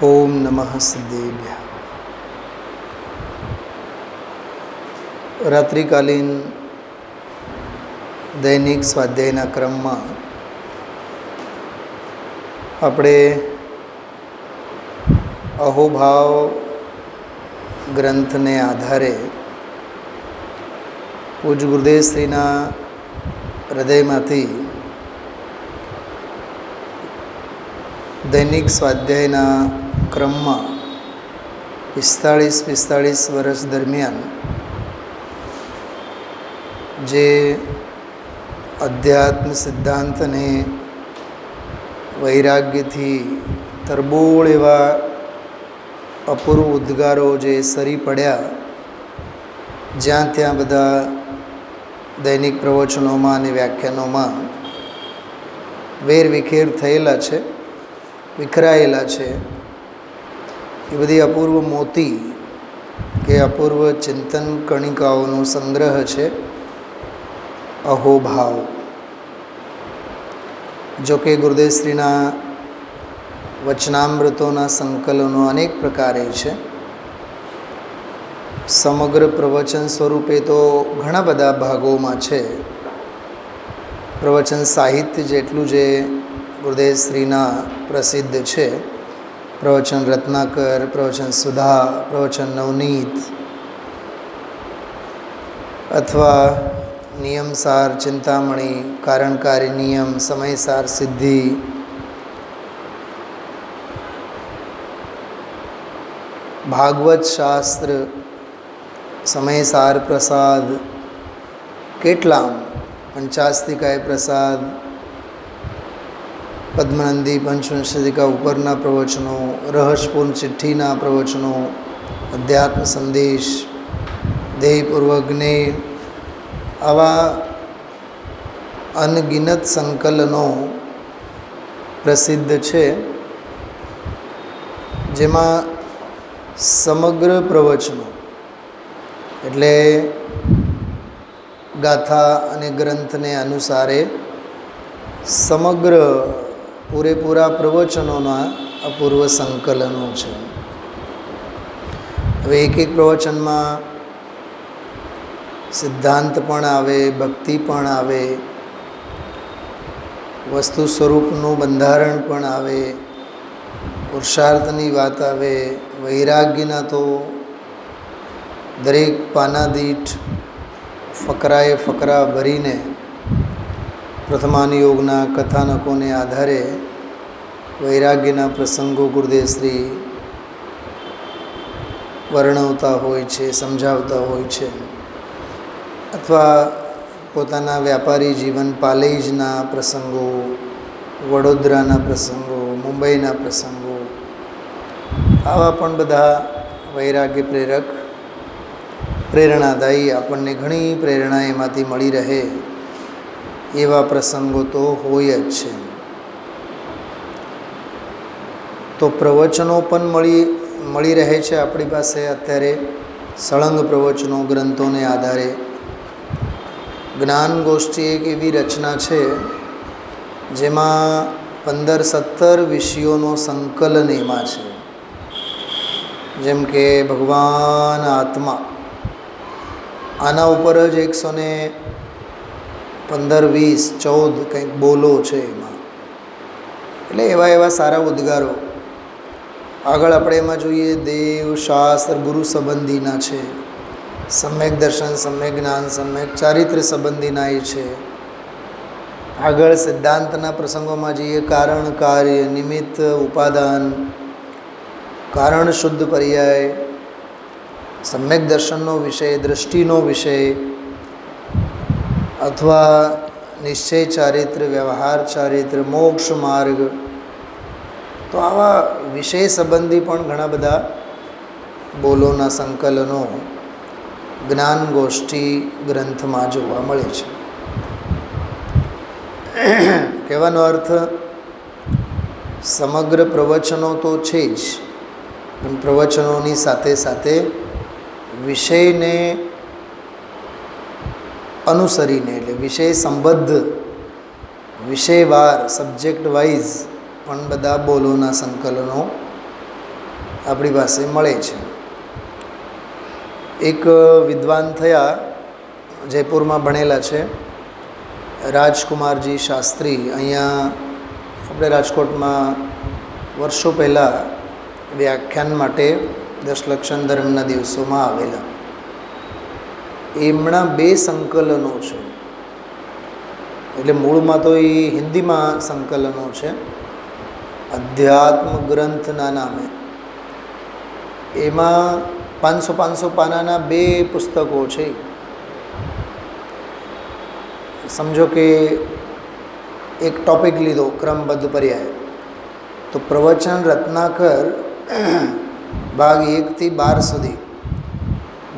ઓમ નમઃ સિદ્ધેભ્ય. રાત્રિકાલીન દૈનિક સ્વાધ્યાયના ક્રમમાં આપણે અહોભાવ ગ્રંથને આધારે પૂજ્ય ગુરુદેવ શ્રીના હૃદયમાંથી દૈનિક સ્વાધ્યાયના ક્રમમાં 45 વર્ષ દરમિયાન જે અધ્યાત્મ સિદ્ધાંત અને વૈરાગ્યથી તરબોળ એવા અપૂર્વ ઉદ્ગારો જે સરી પડ્યા, જ્યાં ત્યાં બધા દૈનિક પ્રવચનોમાં અને વ્યાખ્યાનોમાં વેરવિખેર થયેલા છે, વિખરાયેલા છે. એ બધી અપૂર્વ મોતી કે અપૂર્વ ચિંતન કણિકાઓનો સંગ્રહ છે અહોભાવ. જો કે ગુરુદેવશ્રીના વચનામૃતોના સંકલનો અનેક પ્રકારે છે. સમગ્ર પ્રવચન સ્વરૂપે તો ઘણા બધા ભાગોમાં છે. પ્રવચન સાહિત્ય જેટલું જે ગુરુદેવશ્રીના પ્રસિદ્ધ છે, પ્રવચન રત્નાકર, પ્રવચન સુધા, પ્રવચન નવનીત અથવા નિયમસાર ચિંતામણી, કારણકારી નિયમ, સમયસાર સિદ્ધિ, ભાગવત શાસ્ત્ર, સમયસાર પ્રસાદ, કેટલામ પંચાસ્તિકાય પ્રસાદ, પદ્મનંદી પંચવિંશતિકા ઉપરના પ્રવચનો, રહસ્યપૂર્ણ ચિઠ્ઠીના પ્રવચનો, અધ્યાત્મ સંદેશ, ધ્યેયપૂર્વક જ્ઞેય, આવા અનગિનત સંકલનો પ્રસિદ્ધ છે, જેમાં સમગ્ર પ્રવચનો એટલે ગાથા અને ગ્રંથને અનુસારે સમગ્ર પૂરેપૂરા પ્રવચનોના અપૂર્વ સંકલનો છે. હવે એક પ્રવચનમાં સિદ્ધાંત પણ આવે, ભક્તિ પણ આવે, વસ્તુ સ્વરૂપનું બંધારણ પણ આવે, પુરુષાર્થની વાત આવે, વૈરાગ્યના તો દરેક પાનાદીઠ ફકરાએ ફકરા ભરીને પ્રથમાનુયોગના કથાનકોને આધારે વૈરાગ્યના પ્રસંગો ગુરુદેવશ્રી વર્ણવતા હોય છે, સમજાવતા હોય છે. અથવા પોતાના વ્યાપારી જીવન પાલેજના પ્રસંગો, વડોદરાના પ્રસંગો, મુંબઈના પ્રસંગો, આવા પણ બધા વૈરાગ્ય પ્રેરક, પ્રેરણાદાયી, આપણને ઘણી પ્રેરણા એમાંથી મળી રહે એવા પ્રસંગો તો હોય જ છે. તો પ્રવચનો પણ મળી રહે છે આપણી પાસે અત્યારે. સળંગ પ્રવચનો ગ્રંથોને આધારે જ્ઞાન ગોષ્ઠી એક એવી રચના છે જેમાં 15-17 વિષયોનો સંકલન એમાં છે. જેમ કે ભગવાન આત્મા, આના ઉપર જ 115-20-14 કંઈક બોલો છે એમાં. એટલે એવા સારા ઉદ્ગારો. આગળ આપણે એમાં જોઈએ દેવ, શાસ્ત્ર, ગુરુ સંબંધીના છે, સમ્યક દર્શન, સમ્યક જ્ઞાન, સમ્યક ચારિત્ર્ય સંબંધીના એ છે. આગળ સિદ્ધાંતના પ્રસંગોમાં જઈએ કારણ, કાર્ય, નિમિત્ત, ઉપાદાન, કારણ શુદ્ધ પર્યાય, સમ્યક દર્શનનો વિષય, દૃષ્ટિનો વિષય, અથવા નિશ્ચય ચારિત્ર, વ્યવહાર ચારિત્ર, મોક્ષ માર્ગ. તો આવા વિષય સંબંધી પણ ઘણા બધા બોલોના સંકલનો જ્ઞાન ગોષ્ઠી ગ્રંથમાં જોવા મળે છે. કહેવાનો અર્થ સમગ્ર પ્રવચનો તો છે જ, પણ પ્રવચનોની સાથે સાથે વિષયને અનુસરીને, એટલે વિષય સંબદ્ધ, વિષયવાર, સબ્જેક્ટ વાઇઝ પણ બધા બોલોના સંકલનો આપણી પાસે મળે છે. એક વિદ્વાન થયા, જયપુરમાં ભણેલા છે, રાજકુમારજી શાસ્ત્રી. અહીંયા આપણે રાજકોટમાં વર્ષો પહેલાં વ્યાખ્યાન માટે દશલક્ષણ ધર્મના દિવસોમાં આવેલા. એમના 2 સંકલનો છે, એટલે મૂળમાં તો એ હિન્દીમાં સંકલનો છે, અધ્યાત્મ ગ્રંથના નામે. એમાં 500 પાનાના 2 પુસ્તકો છે. સમજો કે એક ટૉપિક લીધો, ક્રમબદ્ધ પર્યાય, તો પ્રવચન રત્નાકર ભાગ 1 થી 12 સુધી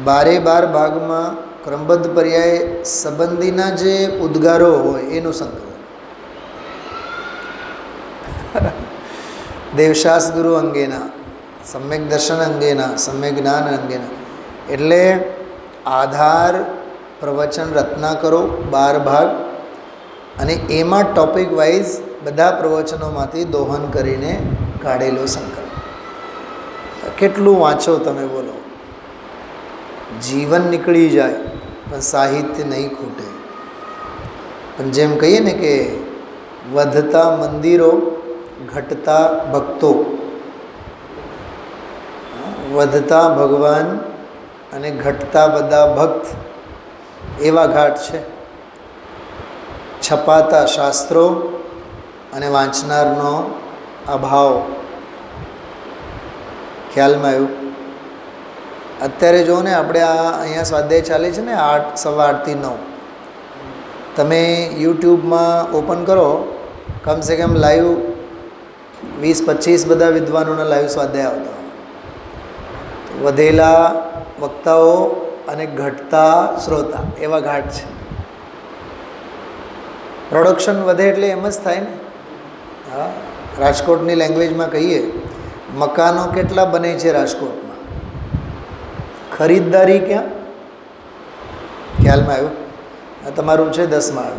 12 ભાગમાં ક્રમબદ્ધ પર્યાય સંબંધીના જે ઉદ્ગારો હોય એનું સંકલન. દેવશાસ ગુરુ અંગેના, સમ્યક દર્શન અંગેના, સમ્યક જ્ઞાન અંગેના, એટલે આધાર પ્રવચન રત્નાકરો 12 ભાગ, અને એમાં ટોપિક વાઇઝ બધા પ્રવચનોમાંથી દોહન કરીને કાઢેલો સંકલન. કેટલું વાંચો તમે બોલો, જીવન નીકળી જાય પણ સાહિત્ય નહીં ખૂટે. પણ જેમ કહીએ ને કે વધતા મંદિરો ઘટતા ભક્તો, વધતા ભગવાન અને ઘટતા બધા ભક્ત, એવા ઘાટ છે. છપાતા શાસ્ત્રો અને વાંચનારનો અભાવ. ખ્યાલમાં આવ્યું? અત્યારે જો ને આપણે અહીંયા સ્વાધ્યાય ચાલે છે ને 8, 8:15 થી 9, તમે યુટ્યુબમાં ઓપન કરો, કમસે કમ લાઈવ 20-25 બધા વિદ્વાનોના લાઈવ સ્વાધ્યાય આવતા. વધેલા વક્તાઓ અને ઘટતા શ્રોતા, એવા ઘાટ છે. પ્રોડક્શન વધે એટલે એમ જ થાય ને. હા, રાજકોટની લેંગ્વેજમાં કહીએ, મકાનો કેટલા બને છે રાજકોટમાં, ખરીદદારી ક્યાં? ખ્યાલમાં આવ્યું? આ તમારું છે 10 માળ,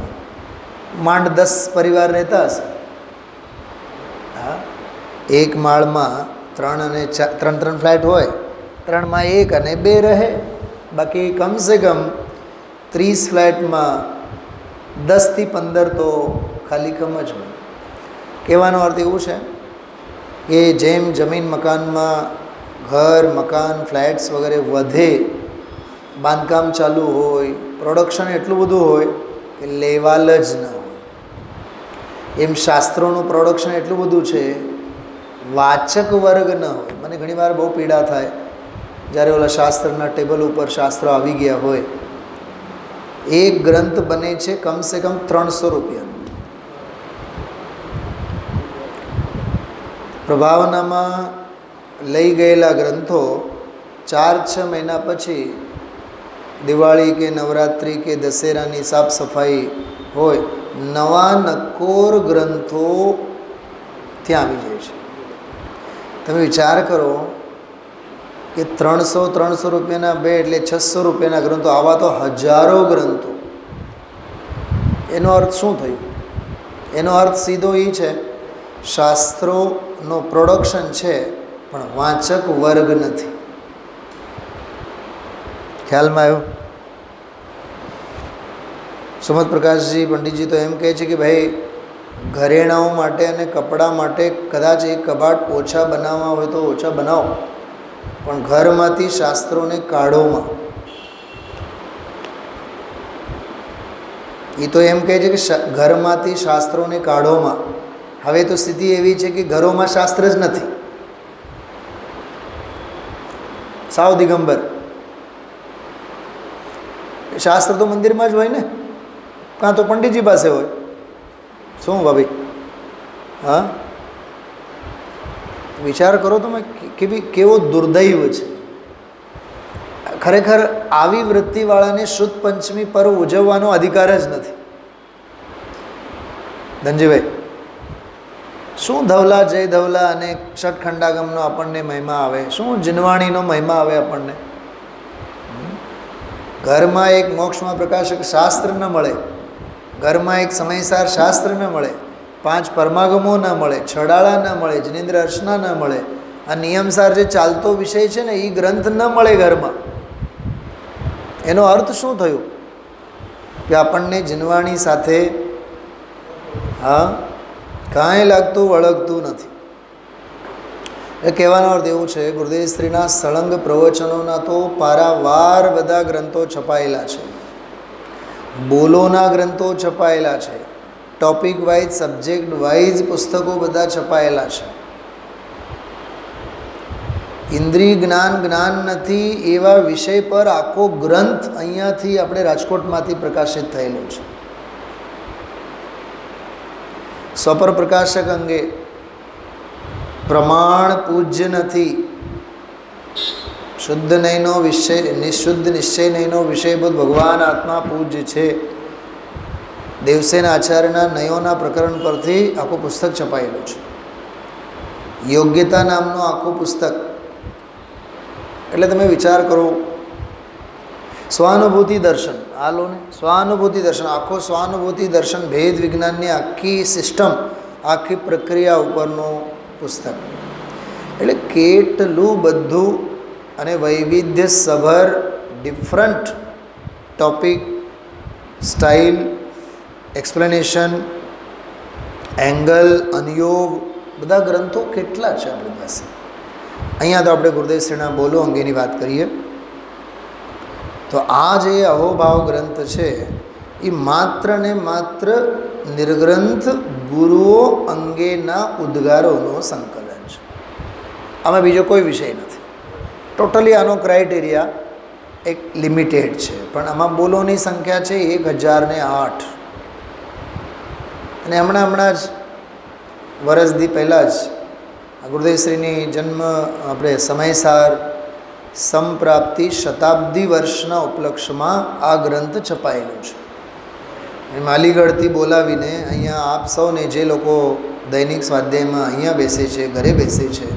માંડ 10 પરિવાર રહેતા હશે. હા, એક માળમાં 3 ફ્લેટ હોય, 3માં 1 અને 2 રહે, બાકી કમસે કમ 30 ફ્લેટમાં 10 થી 15 તો ખાલી કમ જ હોય. કહેવાનો અર્થ એવું છે કે જેમ જમીન મકાનમાં ઘર, મકાન, ફ્લેટ્સ વગેરે વધે, બાંધકામ ચાલુ હોય, પ્રોડક્શન એટલું બધું હોય કે લેવાલ જ ન હોય, એમ શાસ્ત્રોનું પ્રોડક્શન એટલું બધું છે, વાચક વર્ગ ન હોય. મને ઘણીવાર બહુ પીડા થાય જ્યારે ઓલા શાસ્ત્રના ટેબલ ઉપર શાસ્ત્રો આવી ગયા હોય. એક ગ્રંથ બને છે કમસે કમ 300 રૂપિયાનો. પ્રભાવનામાં લઈ ગયેલા ગ્રંથો 4-6 મહિના પછી, દિવાળી કે નવરાત્રિ કે દશેરાની સાફ સફાઈ હોય, નવા નકોર ગ્રંથો ત્યાં આવી જાય છે. તમે વિચાર કરો કે 300 રૂપિયાના 2 એટલે 600 રૂપિયાના ગ્રંથો, આવા તો હજારો ગ્રંથો. એનો અર્થ શું થયું? એનો અર્થ સીધો એ છે, શાસ્ત્રોનો પ્રોડક્શન છે પણ વાંચક વર્ગ નથી. ખ્યાલમાં આવ્યું? સુમત પ્રકાશજી પંડિતજી તો એમ કહે છે કે ભાઈ, ઘરેણાઓ માટે અને કપડાં માટે કદાચ એક કબાટ ઓછા બનાવવા હોય તો ઓછા બનાવો, પણ ઘરમાંથી શાસ્ત્રોને કાઢોમાં. એ તો એમ કહે છે કે ઘરમાંથી શાસ્ત્રોને કાઢોમાં. હવે તો સ્થિતિ એવી છે કે ઘરોમાં શાસ્ત્ર જ નથી, સાવ દિગંબર. શાસ્ત્ર તો મંદિરમાં જ હોય ને, કાં તો પંડિતજી પાસે હોય. શું ભાભી? હા, વિચાર કરો તમે, કેવો દુર્દૈવ છે. ખરેખર આવી વૃત્તિવાળાને શુદ્ધ પંચમી પર્વ ઉજવવાનો અધિકાર જ નથી. ધનજીભાઈ, શું ધવલા, જય ધવલા અને ષટખંડાગમનો આપણને મહિમા આવે, શું જીનવાણીનો મહિમા આવે આપણને? ઘરમાં એક મોક્ષમાં પ્રકાશક શાસ્ત્ર ન મળે, ઘરમાં એક સમયસાર શાસ્ત્ર ન મળે, 5 પરમાગમો ન મળે, છડાળા ન મળે, જિનેન્દ્ર અર્ચના ન મળે, આ નિયમસાર જે ચાલતો વિષય છે ને, એ ગ્રંથ ન મળે ઘરમાં. એનો અર્થ શું થયો કે આપણને જીનવાણી સાથે કાંઈ લાગતું વળગતું નથી. એ કહેવાનો અર્થ એવું છે, ગુરુદેવ શ્રીના સળંગ પ્રવચનોના તો પારાવાર બધા ગ્રંથો છપાયેલા છે, બોલોના ગ્રંથો છપાયેલા છે, ટોપિક વાઇઝ સબ્જેક્ટ વાઇઝ પુસ્તકો બધા છપાયેલા છે. ઇન્દ્રિય જ્ઞાન જ્ઞાન નથી એવા વિષય પર આખો ગ્રંથ અહીંયાથી આપણે રાજકોટમાંથી પ્રકાશિત થયેલો છે. સ્વપર પ્રકાશક અંગે પ્રમાણ પૂજ્ય નથી. શુદ્ધ નયનો વિષય, નિશુદ્ધ નિશ્ચય નયનો વિષયભૂત ભગવાન આત્મા પૂજ્ય છે. દેવસેન આચાર્યના નયોના પ્રકરણ પરથી આખું પુસ્તક છપાયેલું છે. યોગ્યતા નામનું આખું પુસ્તક. એટલે તમે વિચાર કરો, સ્વાનુભૂતિ દર્શન, આ લો ને, સ્વાનુભૂતિ દર્શન, આખો સ્વાનુભૂતિ દર્શન ભેદ વિજ્ઞાનની આખી સિસ્ટમ, આખી પ્રક્રિયા ઉપરનું પુસ્તક. એટલે કેટલું બધું અને વૈવિધ્યસભર different topic, style, explanation, angle, અનુયોગ, બધા ગ્રંથો કેટલા છે આપણી પાસે. અહીંયા તો આપણે ગુરુદેવ શ્રીના બોલો અંગેની વાત કરીએ તો આ જે અહોભાવ ગ્રંથ છે એ માત્ર ને માત્ર નિર્ગ્રંથ ગુરુઓ અંગેના ઉદ્ગારોનો સંકલન છે. આમાં બીજો કોઈ વિષય નથી. ટોટલી આનો ક્રાઇટેરિયા એક લિમિટેડ છે, પણ આમાં બોલોની સંખ્યા છે 1008. અને હમણાં જ વર્ષથી પહેલાં જ ગુરુદેવશ્રીની જન્મ આપણે સમયસાર સંપ્રાપ્તિ શતાબ્દી વર્ષના ઉપલક્ષમાં આ ગ્રંથ છપાયેલો છે. માલીગઢથી બોલાવીને અહીંયા આપ સૌને જે લોકો દૈનિક સ્વાધ્યાયમાં અહીંયા બેસે છે, ઘરે બેસે છે,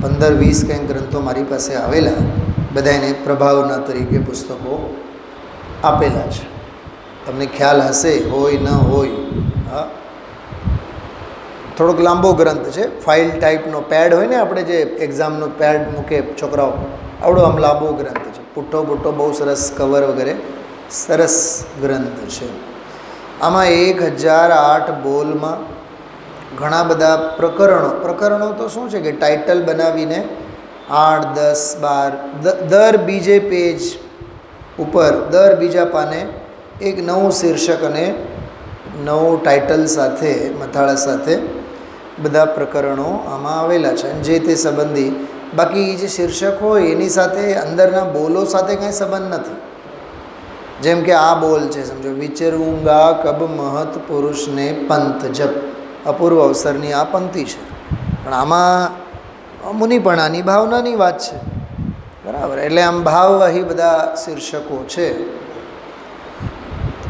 15-20 કંઈક ગ્રંથો મારી પાસે આવેલા, બધાને પ્રભાવના તરીકે પુસ્તકો આપેલા છે. તમને ખ્યાલ હશે, હોય ન હોય. હા, થોડોક લાંબો ગ્રંથ છે, ફાઇલ ટાઈપનો પેડ હોય ને, આપણે જે એક્ઝામનો પેડ મૂકે છોકરાઓ, આવડો આમ લાંબો ગ્રંથ છે. પુઠ્ઠો બુઠ્ઠો બહુ સરસ, કવર વગેરે સરસ ગ્રંથ છે. આમાં 1008 બોલમાં ઘણા બધા પ્રકરણો તો શું છે કે ટાઇટલ બનાવીને 8, 10, 12 દર બીજે પેજ ઉપર, દર બીજા પાને એક નવું શીર્ષક અને નવું ટાઇટલ સાથે, મથાળા સાથે બધા પ્રકરણો આમાં આવેલા છે. અને જે તે સંબંધી, બાકી જે શીર્ષક હોય એની સાથે અંદરના બોલો સાથે કંઈ સંબંધ નથી. જેમ કે આ બોલ છે, સમજો, વિચરૂંગા કબ મહત પુરુષને પંથ જપ, અપૂર્વ અવસરની આ પંક્તિ છે, પણ આમાં મુનિપણાની ભાવનાની વાત છે, બરાબર. એટલે આમ ભાવવાહી બધા શીર્ષકો છે.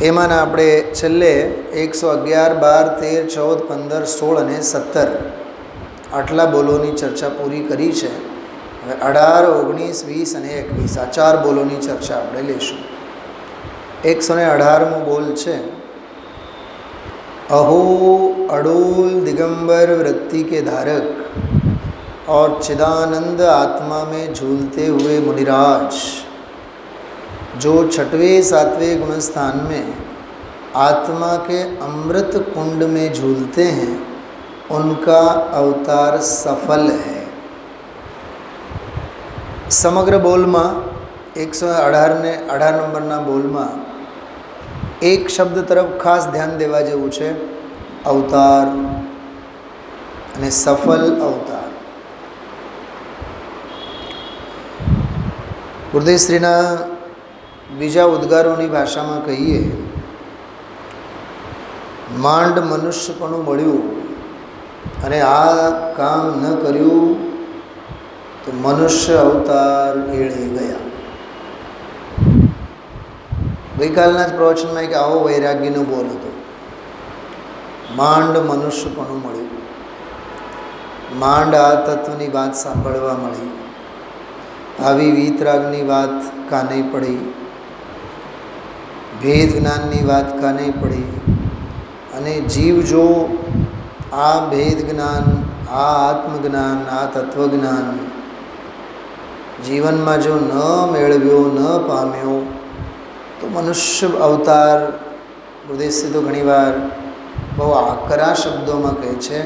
એમાંના આપણે છેલ્લે 111, 12, 13, 14, 15, 16 અને 17 આટલા બોલોની ચર્ચા પૂરી કરી છે. હવે 18, 19, 20 અને 21 આ 4 બોલોની ચર્ચા આપણે લઈશું. 118મો બોલ છે, अहो अडोल दिगंबर वृत्ति के धारक और चिदानंद आत्मा में झूलते हुए मुनिराज जो 6वें 7वें गुण स्थान में आत्मा के अमृत कुंड में झूलते हैं, उनका अवतार सफल है. समग्र बोल में 118 नंबरना बोल में एक शब्द तरफ खास ध्यान देवा जेवुं छे, अवतार अने सफल अवतार. गुरुदेव श्रीना बीजा उद्गारोनी भाषामां कहीए, માંડ મનુષ્યપણું મળ્યું અને આ કામ ન કર્યું તો મનુષ્ય અવતાર એળે ગયા. ગઈકાલના જ પ્રવચનમાં એક આવો વૈરાગ્યનો બોલ હતો, માંડ મનુષ્યપણું મળ્યું. માંડ આ તત્વની વાત સાંભળવા મળી, આવી વીતરાગની વાત કાને પડી, ભેદ જ્ઞાનની વાત કાને પડી. અને જીવ જો આ ભેદ જ્ઞાન, આ આત્મજ્ઞાન, આ તત્વજ્ઞાન જીવનમાં જો ન મેળવ્યો, ન પામ્યો તો મનુષ્ય અવતાર, ઉદ્દેશ્ય તો ઘણીવાર બહુ આકરા શબ્દોમાં કહે છે,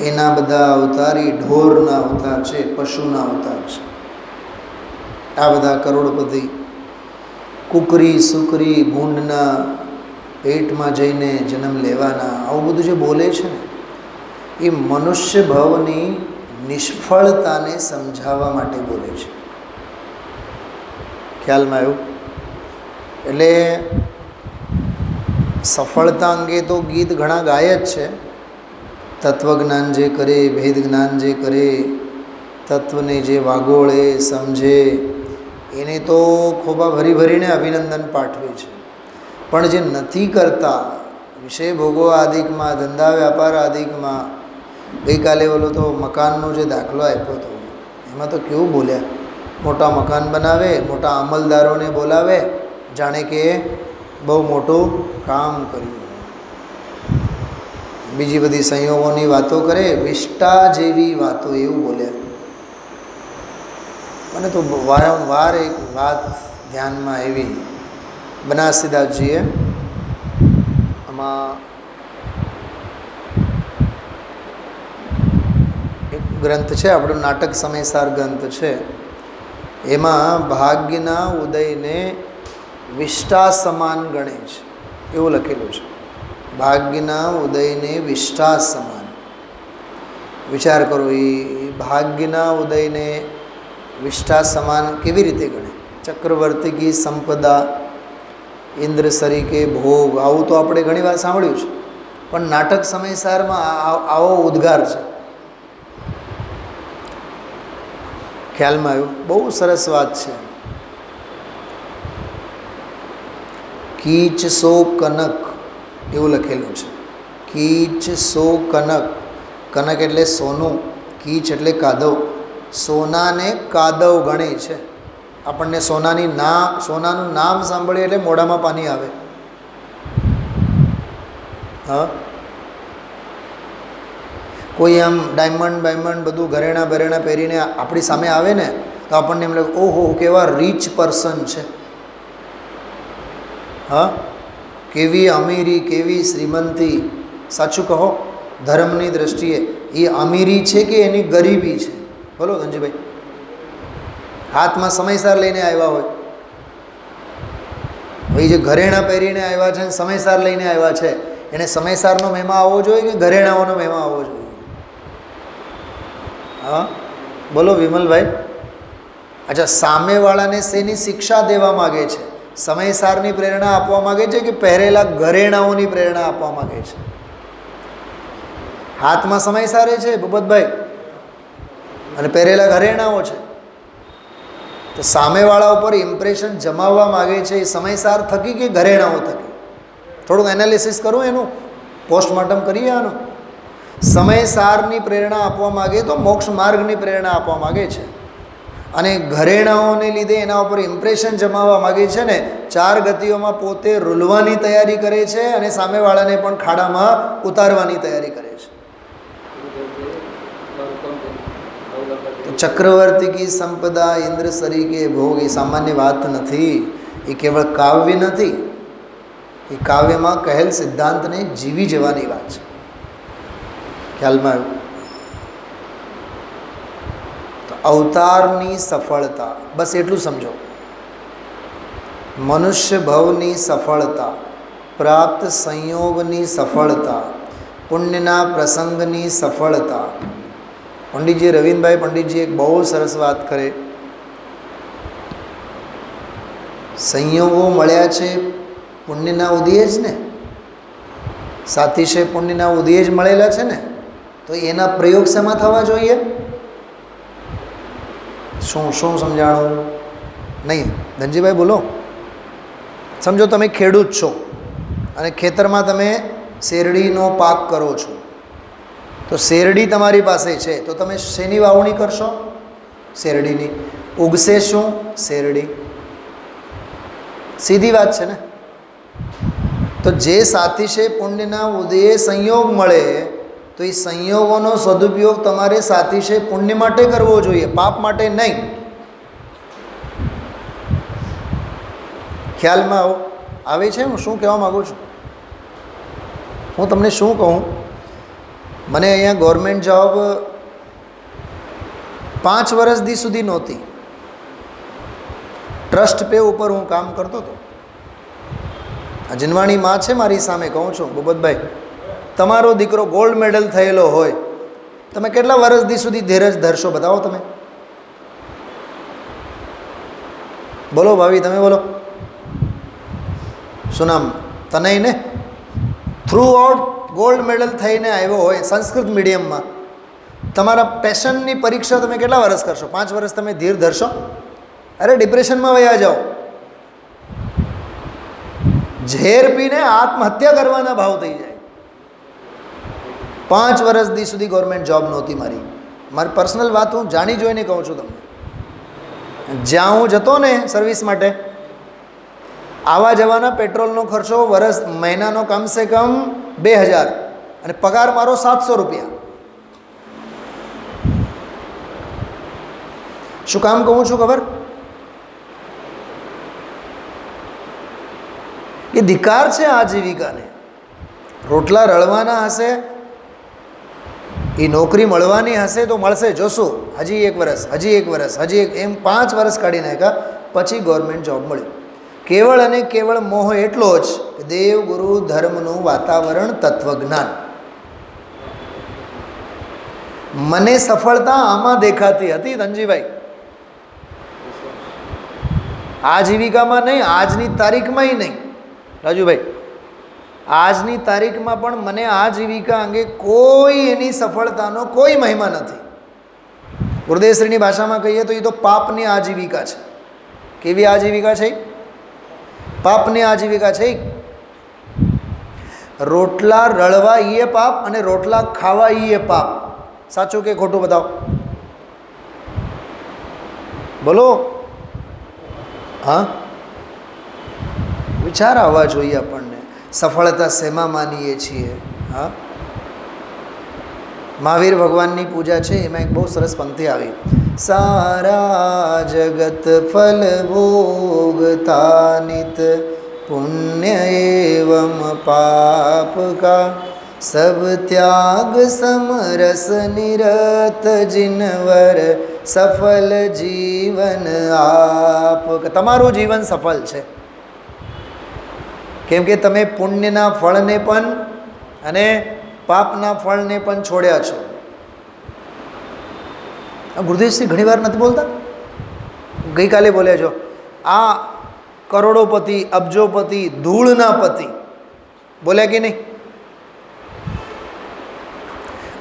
એના બધા અવતાર એ ઢોરના અવતાર છે, પશુના અવતાર છે. આ બધા કરોડપતિ કુકરી સુકરી ભૂંડના પેટમાં જઈને જન્મ લેવાના, આવું બધું જે બોલે છે ને એ મનુષ્ય ભાવની નિષ્ફળતાને સમજાવવા માટે બોલે છે. ખ્યાલમાં આવ્યું? એટલે સફળતા અંગે તો ગીત ઘણા ગાય જ છે. તત્વજ્ઞાન જે કરે, ભેદ જ્ઞાન જે કરે, તત્વને જે વાગોળે સમજે, એને તો ખોબા ભરી ભરીને અભિનંદન પાઠવે છે. પણ જે નથી કરતા, વિષય ભોગો આદિકમાં, ધંધા વ્યાપાર આદિકમાં, ગઈકાલે ઓલો તો મકાનનો જે દાખલો આપ્યો હતો એમાં તો કેવું બોલ્યા, મોટા મકાન બનાવે, મોટા અમલદારોને બોલાવે, જાણે કે બહુ મોટું કામ કર્યું. બીજી બધી સંયોગોની વાતો કરે, વિષ્ટા જેવી વાતો, એવું બોલ્યા. મને તો વારંવાર એક વાત ધ્યાનમાં આવી. બનાસદાસજીએ આમાં એક ગ્રંથ છે, આપણો નાટક સમયસાર ગ્રંથ છે, એમાં ભાગ્યના ઉદયને વિષ્ટા સમાન ગણે છે, એવું લખેલું છે. ભાગ્યના ઉદયને વિષ્ટા સમાન. વિચાર કરો, એ ભાગ્યના ઉદયને વિષ્ટા સમાન કેવી રીતે ગણે? ચક્રવર્તી કી સંપદા, ઇન્દ્ર સરીકે ભોગ, આવું તો આપણે ઘણી વાર સાંભળ્યું છે, પણ નાટક સમયસારમાં આવો ઉદ્ગાર છે. ખ્યાલમાં આવ્યું? બહુ સરસ વાત છે. કીચ સો કનક એવું લખેલું છે. કીચ સો કનક. કનક એટલે સોનું, કીચ એટલે કાદવ. સોનાને કાદવ ગણે છે. આપણને સોનાનું નામ સાંભળીએ એટલે મોઢામાં પાણી આવે. હા, કોઈ આમ ડાયમંડ બધું ઘરેણા બરેણા પહેરીને આપણી સામે આવે ને તો આપણને એમ લાગે, ઓહો કેવા રીચ પર્સન છે. હા, કેવી અમીરી, કેવી શ્રીમંતી. સાચું કહો, ધર્મની દૃષ્ટિએ એ અમીરી છે કે એની ગરીબી છે? બોલો ધનજીભાઈ. હાથમાં સમયસાર લઈને આવ્યા હોય, ભાઈ જે ઘરેણા પહેરીને આવ્યા છે, સમયસાર લઈને આવ્યા છે, એને સમયસારનો મહિમા આવવો જોઈએ કે ઘરેણાઓનો મહિમા આવવો જોઈએ? હા, બોલો વિમલભાઈ. અચ્છા, સામેવાળાને શેની શિક્ષા દેવા માગે છે? સમયસારની પ્રેરણા આપવા માગે છે કે પહેરેલા ઘરેણાઓની પ્રેરણા આપવા માગે છે? હાથમાં સમયસારે છે ભૂપતભાઈ અને પહેરેલા ઘરેણાઓ છે, તો સામેવાળા ઉપર ઇમ્પ્રેશન જમાવવા માગે છે એ સમયસાર થકી કે ઘરેણાઓ થકી? થોડુંક એનાલિસિસ કરું, એનું પોસ્ટમોર્ટમ કરીએ આનું. સમયસારની પ્રેરણા આપવા માગે તો મોક્ષ માર્ગની પ્રેરણા આપવા માગે છે, અને ઘરેણાઓને લીધે એના ઉપર ઇમ્પ્રેશન જમાવવા માગે છે ને, ચાર ગતિઓમાં પોતે રૂલવાની તૈયારી કરે છે અને સામેવાળાને પણ ખાડામાં ઉતારવાની તૈયારી કરે છે. ચક્રવર્તી કી સંપદા, ઇન્દ્ર સરીકે ભોગ, એ સામાન્ય વાત નથી. એ કેવળ કાવ્ય નથી, એ કાવ્યમાં કહેલ સિદ્ધાંતને જીવી જવાની વાત છે. ખ્યાલમાં આવ્યું? તો અવતારની સફળતા, બસ એટલું સમજો. મનુષ્ય ભવની સફળતા, પ્રાપ્ત સંયોગની સફળતા, પુણ્યના પ્રસંગની સફળતા. પંડિતજી રવિન્દ્રભાઈ પંડિતજી એક બહુ સરસ વાત કરે. સંયોગો મળ્યા છે પુણ્યના ઉદયે જ ને, સાથી છે પુણ્યના ઉદયે જ મળેલા છે ને, તો એના પ્રયોગ શેમાં થવા જોઈએ? શું સમજાણું? નહીં ધનજીભાઈ બોલો. સમજો તમે ખેડૂત છો અને ખેતરમાં તમે શેરડીનો પાક કરો છો, તો શેરડી તમારી પાસે છે, તો તમે શેની વાવણી કરશો? શેરડીની. ઉગશે શું? શેરડી. સીધી વાત છે ને. તો જે સાથી છે પુણ્યના ઉદયે સંયોગ મળે તો એ સંયોગોનો સદુપયોગ તમારે સાતિશય પુણ્ય માટે કરવો જોઈએ, પાપ માટે નહીં. ખ્યાલમાં આવે છે હું શું કહેવા માગું છું? હું તમને શું કહું, મને અહીંયા ગવર્મેન્ટ જોબ 5 વર્ષ સુધી નહોતી. ટ્રસ્ટ પે ઉપર હું કામ કરતો હતો. આ જીનવાણી માં છે મારી સામે, કહું છું ભૂપતભાઈ, તમારો દીકરો ગોલ્ડ મેડલ થયેલો હોય, તમે કેટલા વર્ષ સુધી ધીરજ ધરશો? બતાવો તમે, બોલો ભાવી, તમે બોલો. શું નામ? તનય ને? થ્રુ આઉટ ગોલ્ડ મેડલ થઈને આવ્યો હોય સંસ્કૃત મીડિયમમાં, તમારા પેશનની પરીક્ષા તમે કેટલા વર્ષ કરશો? 5 વર્ષ તમે ધીર ધરશો? અરે ડિપ્રેશનમાં વયા જાઓ, ઝેર પીને આત્મહત્યા કરવાના ભાવ થઈ જાય. 5 વર્ષ સુધી ગવર્મેન્ટ જોબ નહોતી મારી. મારી પર્સનલ વાત હું જાણી જોઈને કહું છું તમને. જ્યાં હું જતો ને સર્વિસ માટે, આવા જવાના પેટ્રોલનો ખર્ચો વર્ષ મહિનાનો કમસે કમ 2000 અને પગાર મારો 700 રૂપિયા. શું કામ કહું છું ખબર? એ ધિકાર છે આજીવિકાને. રોટલા રળવાના હશે, એ નોકરી મળવાની હશે તો મળશે, જોશું. હજી 1 વર્ષ, હજી 1 વર્ષ, હજી એમ 5 વર્ષ કાઢી નાખ્યા, પછી ગવર્મેન્ટ જોબ મળી. કેવળ અને કેવળ મોહ એટલો જ કે દેવ ગુરુ ધર્મનું વાતાવરણ, તત્વજ્ઞાન. મને સફળતા આમાં દેખાતી હતી ધનજીભાઈ, આજીવિકામાં નહીં, આજની તારીખમાં નહીં રાજુભાઈ, આજની તારીખમાં પણ મને આજીવિકા અંગે કોઈ એની સફળતાનો કોઈ મહિમા નથી. ગુરુદેવશ્રીની ભાષામાં કહીએ તો એ તો પાપની આજીવિકા છે. કેવી આજીવિકા છે? પાપની આજીવિકા છે. રોટલા રળવા એ પાપ અને રોટલા ખાવા એ પાપ. સાચું કે ખોટું બતાવો, બોલો. હા, વિચાર આવવા જોઈએ આપણને. સફળતા શેમાં માનીએ છીએ? હા, મહાવીર ભગવાનની પૂજા છે, એમાં એક બહુ સરસ પંક્તિ આવી, સારા જગત ફલ ભોગતા નિત પુણ્ય એવમ પાપ કા સબ ત્યાગ સમરસ નિરત જિનવર સફલ જીવન આપ. તમારું જીવન સફળ છે, કેમ કે તમે પુણ્યના ફળને પણ અને પાપના ફળને પણ છોડ્યા છો. ગુરુદેવશ્રી ઘણી વાર નથી બોલતા? ગઈકાલે બોલ્યા છો, આ કરોડોપતિ, અબજોપતિ, ધૂળના પતિ, બોલ્યા કે નહીં?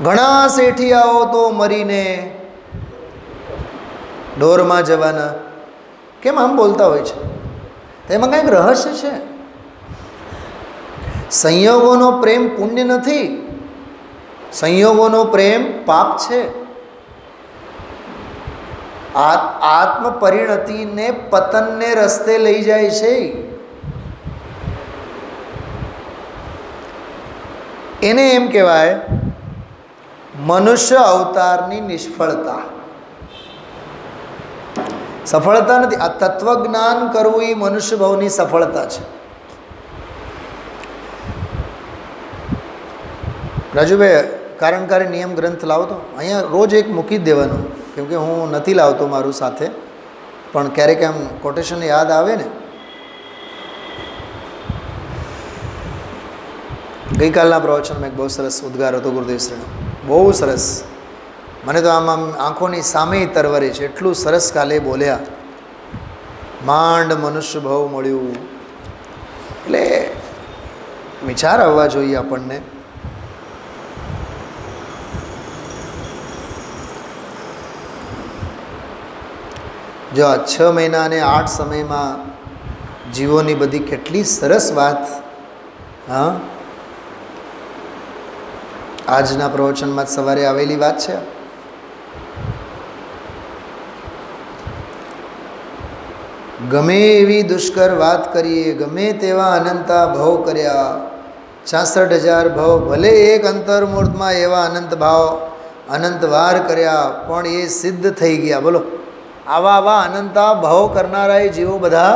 ઘણા શેઠિયાઓ તો મરીને ઢોરમાં જવાના. કેમ આમ બોલતા હોય છે? તેમાં કંઈક રહસ્ય છે. સંયોગોનો પ્રેમ પુણ્ય નથી, સંયોગોનો પ્રેમ પાપ છે. આત્મ પરિણતિને પતનને રસ્તે લઈ જાય છે. એને એમ કહેવાય મનુષ્ય અવતારની નિષ્ફળતા. સફળતા નથી. આ તત્વજ્ઞાન કરવું એ મનુષ્ય ભાવની સફળતા છે. રાજુભાઈ, કારણકારી નિયમ ગ્રંથ લાવતો અહીંયા રોજ એક મૂકી જ દેવાનું, કેમકે હું નથી લાવતો મારું સાથે, પણ ક્યારેક આમ કોટેશન યાદ આવે ને. ગઈકાલના પ્રવચનમાં એક બહુ સરસ ઉદ્ગાર હતો ગુરુદેવશ્રીનો, બહુ સરસ. મને તો આમ આંખોની સામે તરવરે છે, એટલું સરસ કાલે બોલ્યા. માંડ મનુષ્ય ભાવ મળ્યું, એટલે વિચાર આવવા જોઈએ આપણને. જો આ 6 મહિના અને 8 સમયમાં જીવોની બધી કેટલી સરસ વાત. હા, આજના પ્રવચનમાં સવારે આવેલી વાત છે. ગમે એવી દુષ્કર વાત કરીએ, ગમે તેવા અનંતા ભાવ કર્યા, 66,000 ભવ, ભલે એક અંતર્મૂર્તમાં એવા અનંત ભાવ અનંત વાર કર્યા પણ એ સિદ્ધ થઈ ગયા. બોલો, આવા અનંતા ભાવ કરનારા એ જીવો બધા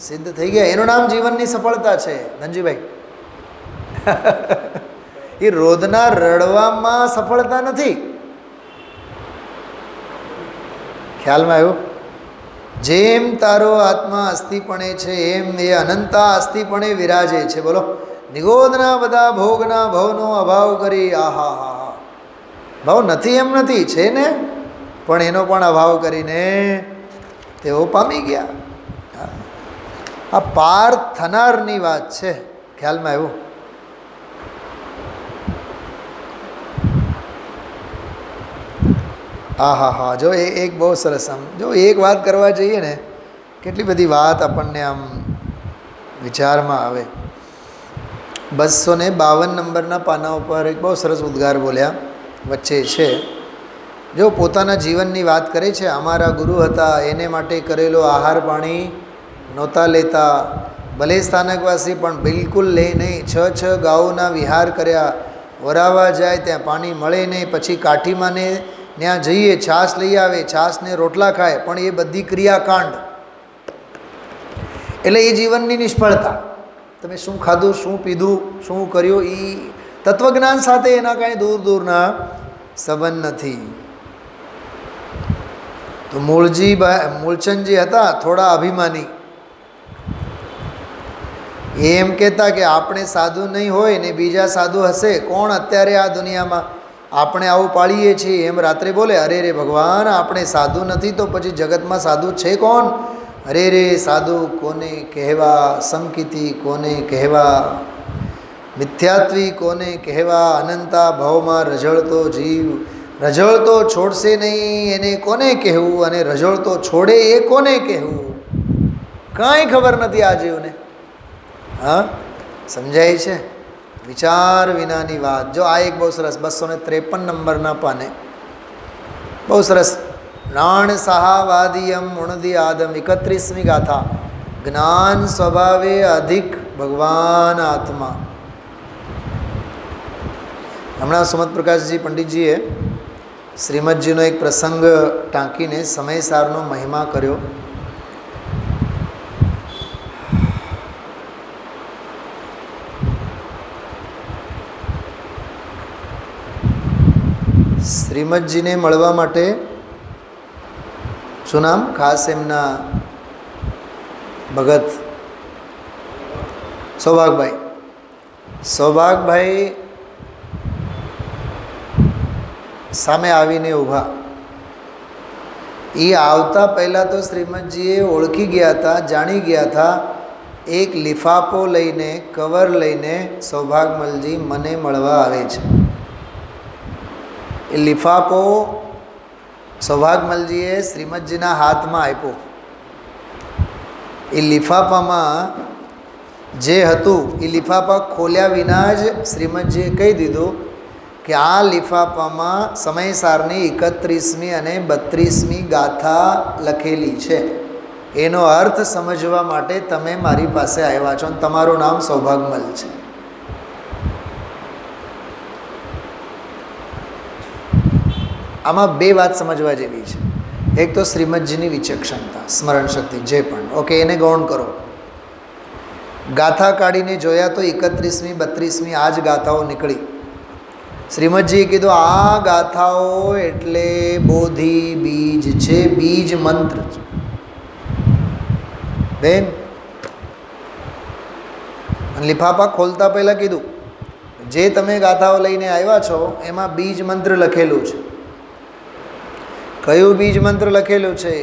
સિદ્ધ થઈ ગયા. એનું નામ જીવનની સફળતા છે ધનજીભાઈ. એ રોદના રડવામાં સફળતા નથી. ખ્યાલમાં આવ્યું? જેમ તારો આત્મા અસ્થિપણે છે એમ એ અનંતા અસ્થિપણે વિરાજે છે. બોલો, નિગોદના બધા ભોગના ભવનો અભાવ કરી, આહા હા હા, ભાવ નથી એમ નથી, છે ને, પણ એનો પણ અભાવ કરીને તેઓ પામી ગયા. આ પાર થનારની વાત છે. ખ્યાલમાં આવ્યું? હા હા હા, જો એક બહુ સરસ, આમ જો એક વાત કરવા જઈએ ને કેટલી બધી વાત આપણને આમ વિચારમાં આવે. 252 નંબરના પાના ઉપર એક બહુ સરસ ઉદ્ગાર બોલ્યા વચ્ચે છે. જો પોતાના જીવનની વાત કરે છે, અમારા ગુરુ હતા એને માટે કરેલો આહાર પાણી નહોતા લેતા, ભલે સ્થાનકવાસી પણ બિલકુલ લે નહીં. 6 ગાઉના વિહાર કર્યા, વરાવા જાય ત્યાં પાણી મળે નહીં, પછી કાઠીમાં ને ત્યાં જઈએ છાશ લઈ આવે, છાશને રોટલા ખાય, પણ એ બધી ક્રિયાકાંડ. એટલે એ જીવનની નિષ્ફળતા. તમે શું ખાધું, શું પીધું, શું કર્યું, એ તત્વજ્ઞાન સાથે એના કાંઈ દૂર દૂરના સંબંધ નથી. તો મૂળચંદજી હતા થોડા અભિમાની. એમ કહેતા કે આપણે સાધુ નહીં હોય ને બીજા સાધુ હશે કોણ અત્યારે આ દુનિયામાં, આપણે આવું પાળીએ છીએ. એમ રાત્રે બોલે, અરે રે ભગવાન, આપણે સાધુ નથી તો પછી જગતમાં સાધુ છે કોણ? અરે રે, સાધુ કોને કહેવા, સંકિતી કોને કહેવા, મિથ્યાત્વી કોને કહેવા, અનંતા ભાવમાં રઝળતો જીવ રઝળતો છોડશે નહીં એને કોને કહેવું, અને રઝળતો છોડે એ કોને કહેવું? કાંઈ ખબર નથી આ જીવને. હા, સમજાય છે? વિચાર વિનાની વાત. જો આ એક બહુ સરસ 253 નંબરના પાને બહુ સરસ, નાણ સહાવાદિયમ ઉણદી આદમ, 31મી ગાથા. જ્ઞાન સ્વભાવે અધિક ભગવાન આત્મા. હમણાં સુમત પ્રકાશજી પંડિતજીએ શ્રીમદજીનો એક પ્રસંગ ટાંકીને સમયસારનો મહિમા કર્યો. શ્રીમદજીને મળવા માટે શું નામ, ખાસ એમના ભગત સૌભાગભાઈ સામે આવીને ઊભા. એ આવતા પહેલાં તો શ્રીમદજીએ ઓળખી ગયા હતા, જાણી ગયા હતા. એક લિફાફો લઈને, કવર લઈને સૌભાગમલજી મને મળવા આવે છે. એ લિફાફો સૌભાગમલજીએ શ્રીમદજીના હાથમાં આપ્યો. એ લિફાફામાં જે હતું એ લિફાફા ખોલ્યા વિના જ શ્રીમદજીએ કહી દીધું કે આ લિફાફામાં સમયસારની 31મી અને 32મી ગાથા લખેલી છે. એનો અર્થ સમજવા માટે તમે મારી પાસે આવ્યા છો અને તમારું નામ સૌભાગમલ છે. આમાં બે વાત સમજવા જેવી છે. એક તો શ્રીમદજીની વિચક્ષણતા, સ્મરણ શક્તિ, જે પણ ઓકે એને ગૌણ કરો. ગાથા કાઢીને જોયા તો 31મી 32મી આ જ ગાથાઓ નીકળી. શ્રીમદજીએ કીધું આ ગાથાઓ એટલે બોધિ બીજ છે, બીજ મંત્ર છે બેન. લિફાફા ખોલતા પહેલાં કીધું જે તમે ગાથાઓ લઈને આવ્યા છો એમાં બીજ મંત્ર લખેલું છે. કયું બીજ મંત્ર લખેલું છે?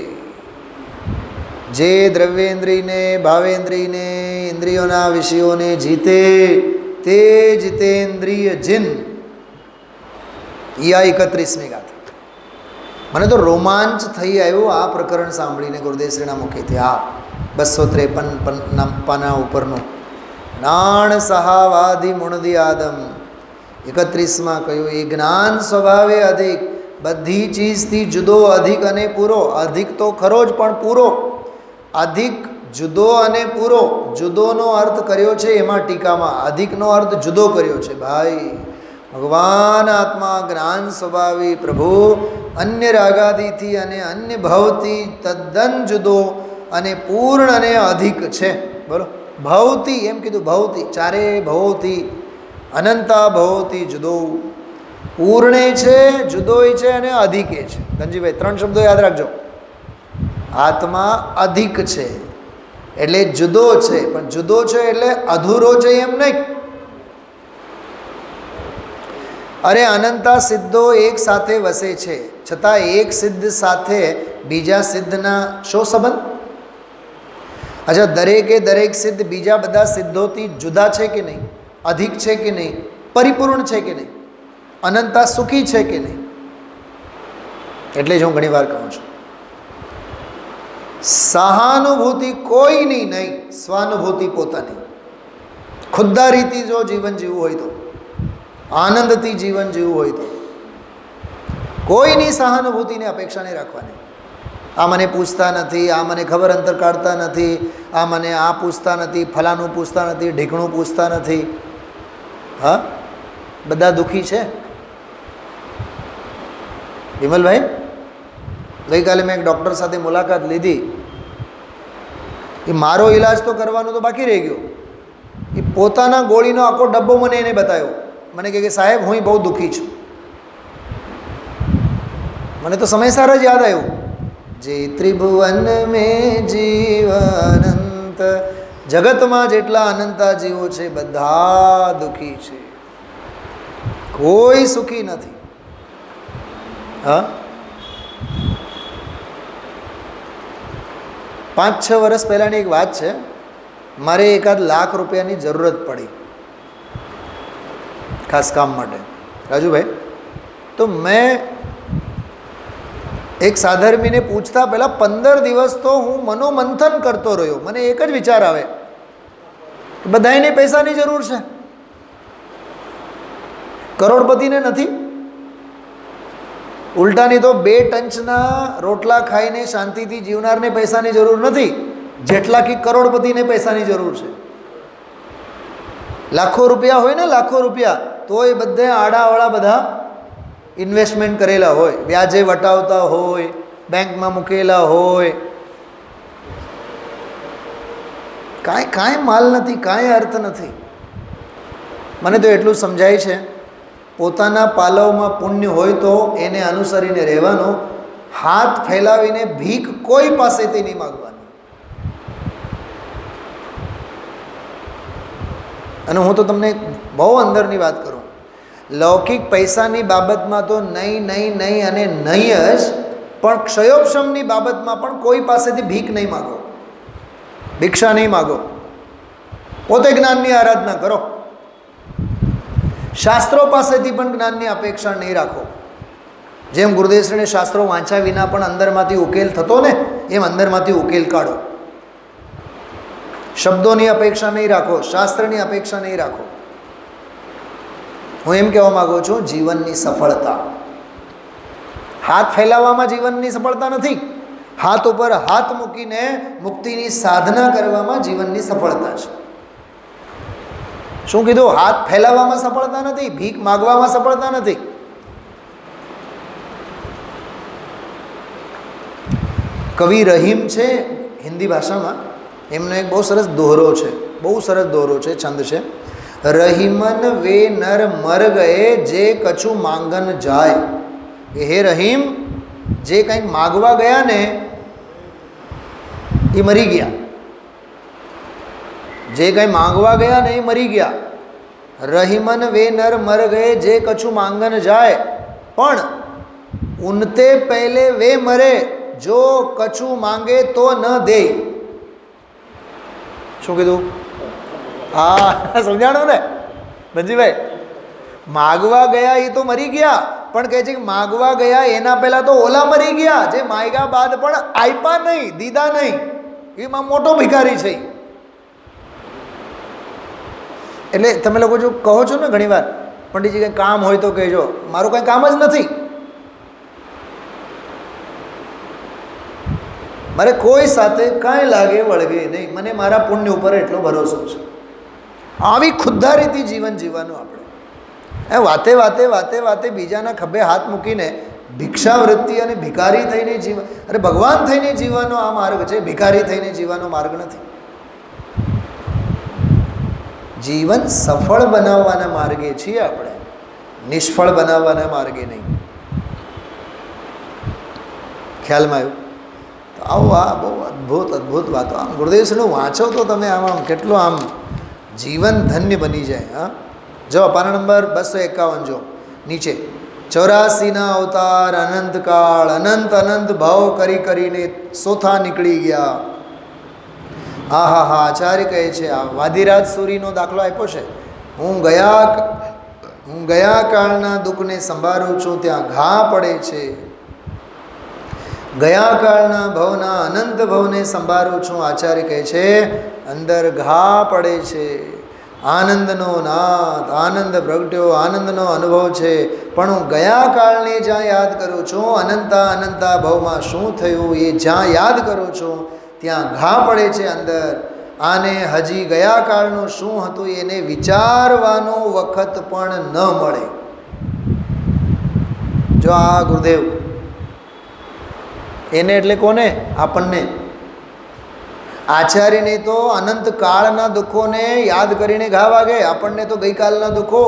જે દ્રવ્યેન્દ્રિયને ભાવેન્દ્રિયને ઇન્દ્રિયોના વિષયોને જીતે તે જીતેન્દ્રિય જિન. આ 31મી ગાથા. મને તો રોમાંચ થઈ આવ્યો આ પ્રકરણ સાંભળીને ગુરુદેવશ્રીના મુખેથી. આ 253 પાના ઉપરનું નાણ સહાવાધિ મુણદી આદમ 31માં કહ્યું એ જ્ઞાન સ્વભાવે અધિક, બધી ચીજથી જુદો, અધિક અને પૂરો. અધિક તો ખરો જ પણ પૂરો. અધિક જુદો અને પૂરો. જુદોનો અર્થ કર્યો છે એમાં ટીકામાં, અધિકનો અર્થ જુદો કર્યો છે. ભાઈ ભગવાન આત્મા જ્ઞાન સ્વભાવી પ્રભુ અન્ય રાગાદિથી અને અન્ય ભાવથી તદ્દન જુદો અને પૂર્ણ અને અધિક છે. બોલો, ભવતી એમ કીધું, ભવતી ચારે ભવોથી અનંતા ભવોથી જુદો, પૂર્ણે છે, જુદોય છે અને અધિકે છે. ધનજીભાઈ 3 શબ્દો યાદ રાખજો. આત્મા અધિક છે એટલે જુદો છે, પણ જુદો છે એટલે અધૂરો છે એમ નહીં. અરે અનંતા સિદ્ધો એક સાથે વસે છે, છતાં એક સિદ્ધ સાથે બીજા સિદ્ધના શો સંબંધ? અચ્છા, દરેકે દરેક સિદ્ધ બીજા બધા સિદ્ધોથી જુદા છે કે નહીં? અધિક છે કે નહીં? પરિપૂર્ણ છે કે નહીં? અનંતા સુખી છે કે નહીં? એટલે જ હું ઘણી વાર કહું છું, સહાનુભૂતિ કોઈની નહીં, સ્વાનુભૂતિ પોતાની. ખુદદારીથી જો જીવન જીવવું હોય તો, આનંદથી જીવન જીવવું હોય તો કોઈની સહાનુભૂતિની અપેક્ષા નહીં રાખવાની. આ મને પૂછતા નથી, આ મને ખબર અંતર કાઢતા નથી, આ મને આ પૂછતા નથી, ફલાનું પૂછતા નથી, ઢીકણું પૂછતા નથી. હા, બધા દુઃખી છે. વિમલભાઈ, ગઈકાલે મેં એક ડૉક્ટર સાથે મુલાકાત લીધી. એ મારો ઈલાજ તો કરવાનો તો બાકી રહી ગયો, એ પોતાના ગોળીનો આખો ડબ્બો મને એને બતાવ્યો. મને કહે કે સાહેબ હું બહુ દુઃખી છું. મને તો સમયસર જ યાદ આવ્યું, જે ત્રિભુવન મેં જીવનંત, જગતમાં જેટલા અનંતા જીવો છે બધા દુઃખી છે, કોઈ સુખી નથી. હા, 5-6 વર્ષ પહેલાંની એક વાત છે. મારે એકાદ લાખ રૂપિયાની જરૂરત પડી ખાસ કામ માટે, રાજુભાઈ. તો મેં એક સાધર્મીને પૂછતા પહેલાં 15 દિવસ તો હું મનોમંથન કરતો રહ્યો. મને એક જ વિચાર આવે કે બધાને પૈસાની જરૂર છે, કરોડપતિને નથી. ઉલટાની તો 2 ટંચના રોટલા ખાઈને શાંતિથી જીવનારને પૈસાની જરૂર નથી, જેટલા કે કરોડપતિને પૈસાની જરૂર છે. લાખો રૂપિયા હોય ને, લાખો રૂપિયા, તો એ બધે આડાવાળા બધા ઇન્વેસ્ટમેન્ટ કરેલા હોય, વ્યાજે વટાવતા હોય, બેંકમાં મૂકેલા હોય, કાંઈ માલ નથી, કાંઈ અર્થ નથી. મને તો એટલું સમજાય છે, પોતાના પાલવમાં પુણ્ય હોય તો એને અનુસરીને રહેવાનો, હાથ ફેલાવીને ભીખ કોઈ પાસેથી નહીં માગવાની. અને હું તો તમને બહુ અંદરની વાત કરું, લૌકિક પૈસાની બાબતમાં તો નહીં નહીં નહીં અને નહીં જ, પણ ક્ષયોપશમની બાબતમાં પણ કોઈ પાસેથી ભીખ નહીં માગો, ભિક્ષા નહીં માગો. પોતે જ્ઞાનની આરાધના કરો. શાસ્ત્રો પાસેથી પણ જ્ઞાનની અપેક્ષા નહીં રાખો. જેમ ગુરુદેવશ્રીને શાસ્ત્રો વાંચ્યા વિના પણ અંદરમાંથી ઉકેલ થતો ને, એમ અંદરમાંથી ઉકેલ કાઢો. શબ્દોની અપેક્ષા નહીં રાખો, શાસ્ત્રની અપેક્ષા નહીં રાખો. હું એમ કહેવા માગું છું, જીવનની સફળતા હાથ ફેલાવવામાં જીવનની સફળતા નથી. હાથ ઉપર હાથ મૂકીને મુક્તિની સાધના કરવામાં જીવનની સફળતા છે. શું કીધું? હાથ ફેલાવવામાં સફળતા નથી, ભીખ માગવામાં સફળતા નથી. કવિ રહીમ છે હિન્દી ભાષામાં, એમનો એક બહુ સરસ દોહરો છે, બહુ સરસ દોહરો છે, છંદ છે. રહીમન વે નર મર ગયે જે કછું માંગન જાય. હે રહીમ, જે કંઈક માગવા ગયા ને એ મરી ગયા. જે કંઈ માંગવા ગયા ને એ મરી ગયા. રહીમન વે નર મર ગયે જે કછું માંગન જાય, પણ ઉનતે પહેલે વે મરે જો કછું માંગે તો ન દે. શું કીધું? હા, સમજાણું ને ધનજીભાઈ? માગવા ગયા એ તો મરી ગયા, પણ કહે છે કે માગવા ગયા એના પહેલાં તો ઓલા મરી ગયા, જે માગ્યા બાદ પણ આપ્યા નહીં, દીધા નહીં. એમાં મોટો ભિખારી છે. એટલે તમે લોકો જો કહો છો ને ઘણી વાર, પંડિતજી કંઈ કામ હોય તો કહેજો, મારું કંઈ કામ જ નથી. મારે કોઈ સાથે કાંઈ લાગે વળગે નહીં, મને મારા પુણ્ય ઉપર એટલો ભરોસો છે. આવી ખુદ્દારીથી જીવન જીવવાનું આપણે. વાતે વાતે વાતે વાતે બીજાના ખભે હાથ મૂકીને ભિક્ષાવૃત્તિ અને ભિખારી થઈને જીવન, અરે ભગવાન થઈને જીવવાનો આ માર્ગ છે, ભિખારી થઈને જીવવાનો માર્ગ નથી. જીવન સફળ બનાવવાના માર્ગે છીએ આપણે, નિષ્ફળ બનાવવાના માર્ગે નહીં. ખ્યાલમાં આવ્યું? તો આવું આ બહુ અદ્ભુત અદ્ભુત વાતો આમ ગુરુદેવશ્રીનું વાંચો તો તમે આમ કેટલું આમ જીવન ધન્ય બની જાય. હા, જો પાના નંબર 251 જો નીચે, 84 અવતાર અનંતકાળ અનંત અનંત ભાવ કરી કરીને સોથા નીકળી ગયા. હા હા હા, આચાર્ય કહે છે આ વાદિરાજ સૂરીનો દાખલો આપ્યો છે. હું ગયા કાળના દુઃખને સંભાળું છું, ત્યાં ઘા પડે છે. ગયા કાળના ભવના અનંત ભવને સંભાળું છું, આચાર્ય કહે છે અંદર ઘા પડે છે. આનંદનો નાદ, આનંદ પ્રગટ્યો, આનંદનો અનુભવ છે, પણ હું ગયા કાળને જ્યાં યાદ કરું છું, અનંતા અનંતા ભવમાં શું થયું એ જ્યાં યાદ કરું છું ત્યાં ઘા પડે છે અંદર. આને હજી ગયા કાળનું શું હતું એને વિચારવાનો વખત પણ ન મળે. જો આ ગુરુદેવ એને એટલે કોને? આપણને. આચાર્યને તો અનંત કાળના દુઃખોને યાદ કરીને ઘા વાગે, આપણને તો ગઈકાલના દુઃખો.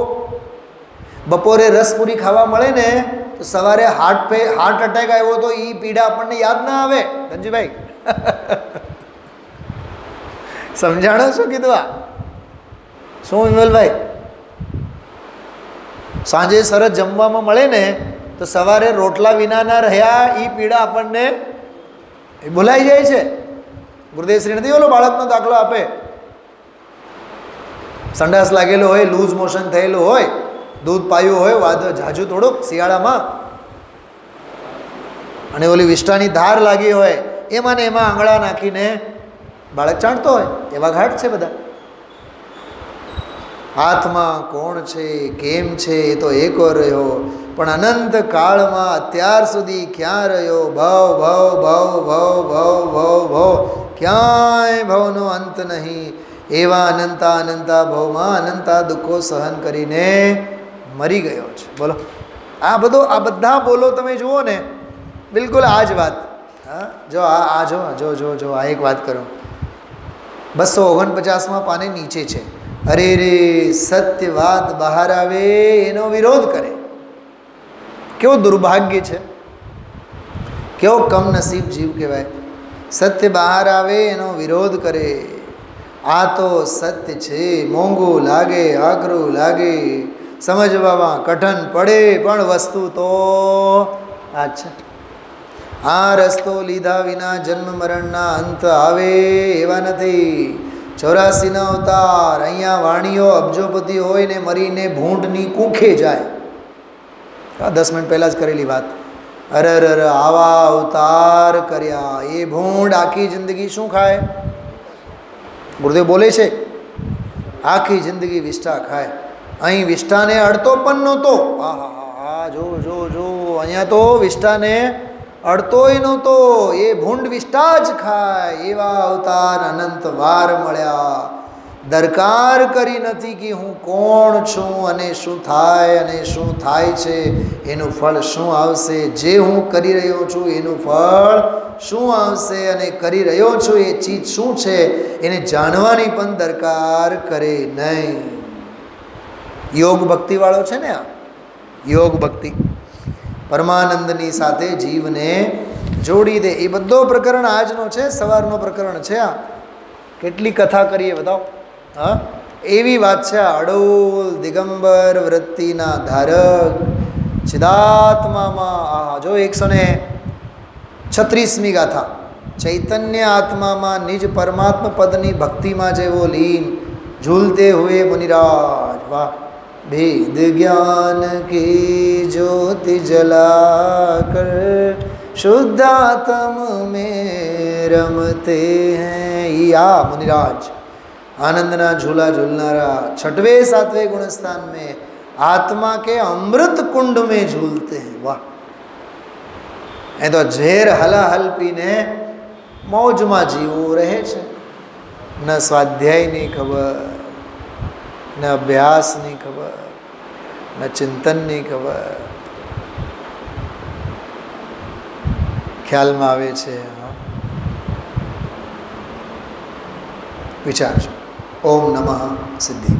બપોરે રસપૂરી ખાવા મળે ને તો સવારે હાર્ટ અટેક આવ્યો તો એ પીડા આપણને યાદ ના આવે. ધનજીભાઈ સમજાણો શું કીધું? આ શું વિમલભાઈ? સાંજે સરસ જમવામાં મળે ને તો સવારે રોટલા વિના ના રહ્યા એ પીડા આપણને ભૂલાઈ જાય છે. ગુરુદેવશ્રી નથી ઓલો બાળકનો દાખલો આપે, સંડાસ લાગેલો હોય, લૂઝ મોશન થયેલું હોય, દૂધ પાયું હોય ઝાઝું થોડુંક શિયાળામાં, અને ઓલી વિષ્ટાની ધાર લાગી હોય, એમાં ને એમાં આંગળા નાખીને બાળક ચાટતો હોય. એવા ઘાટ છે બધા. હાથમાં કોણ છે, કેમ છે એ તો એકો રહ્યો, પણ અનંત કાળમાં અત્યાર સુધી ક્યાં રહ્યો? ભવ ભવ ભવ ભવ ભવ ભવ ભવ, ક્યાંય ભવનો અંત નહીં. એવા અનંતા અનંતા ભવમાં અનંતા દુઃખો સહન કરીને મરી ગયો છે. બોલો આ બધા બોલો તમે જુઓ ને, બિલકુલ આ જ વાત. હા, જો આ જો આ એક વાત કરું, 249માં પાને નીચે છે. અરે રે સત્ય વાત બહાર આવે એનો વિરોધ કરે. કેવો દુર્ભાગ્ય છે, કેવો કમનસીબ જીવ કહેવાય. સત્ય બહાર આવે એનો વિરોધ કરે. આ તો સત્ય છે, મોંઘું લાગે, આકરું લાગે, સમજવામાં કઠણ પડે, પણ વસ્તુ તો આ છે. આ રસ્તો લીધા વિના જન્મ મરણના અંત આવે એવા નથી. 84 અવતાર, અહીંયા વાણીઓ અબજોપતિ હોય ને મરીને ભૂંડની કૂંખે જાય. 10 મિનિટ પહેલાં જ કરેલી વાત. અરર આવા અવતાર કર્યા, એ ભૂંડ આખી જિંદગી શું ખાય? ગુરુદેવ બોલે છે આખી જિંદગી વિષ્ટા ખાય. અહીં વિષ્ટાને અડતો પણ નહોતો. હા હા હા હા, જો જો જો અહીંયા તો વિષ્ટાને અડતોય નહોતો, એ ભૂંડ વિષ્ટા જ ખાય. એવા અવતાર અનંત વાર મળ્યા. દરકાર કરી નથી કે હું કોણ છું અને શું થાય અને શું થાય છે, એનું ફળ શું આવશે, જે હું કરી રહ્યો છું એનું ફળ શું આવશે, અને કરી રહ્યો છું એ ચીજ શું છે એને જાણવાની પણ દરકાર કરે નહીં. યોગ ભક્તિવાળો છે ને આ યોગ ભક્તિ, પરમાનંદની સાથે જીવને જોડી દે. એ બધો પ્રકરણ આજનો છે, સવારનો પ્રકરણ છે. આ કેટલી કથા કરીએ બતાવો. હા, એવી વાત છે. અડોલ દિગંબર વૃત્તિના ધારક ચિદાત્મામાં આ જો 136મી ગાથા, ચૈતન્ય આત્મામાં નિજ પરમાત્મા પદની ભક્તિમાં જેવો લીન ઝૂલતે હુએ મુનિરાજ. વાહ! भेद ज्ञान की ज्योति जलाकर शुद्धात्म में रमते हैं. या मुनिराज आनंदना झूला झूलनारा 6वें 7वें गुणस्थान में आत्मा के अमृत कुंड में झूलते हैं. वाह! ये तो झेर हलाहल पीने મોજમાં જીવવું રહે છે. ન સ્વાધ્યાયની ખબર, ન અભ્યાસની ખબર, ન ચિંતનની ખબર. ખ્યાલમાં આવે છે? વિચારજો. ઓમ નમઃ સિદ્ધિ.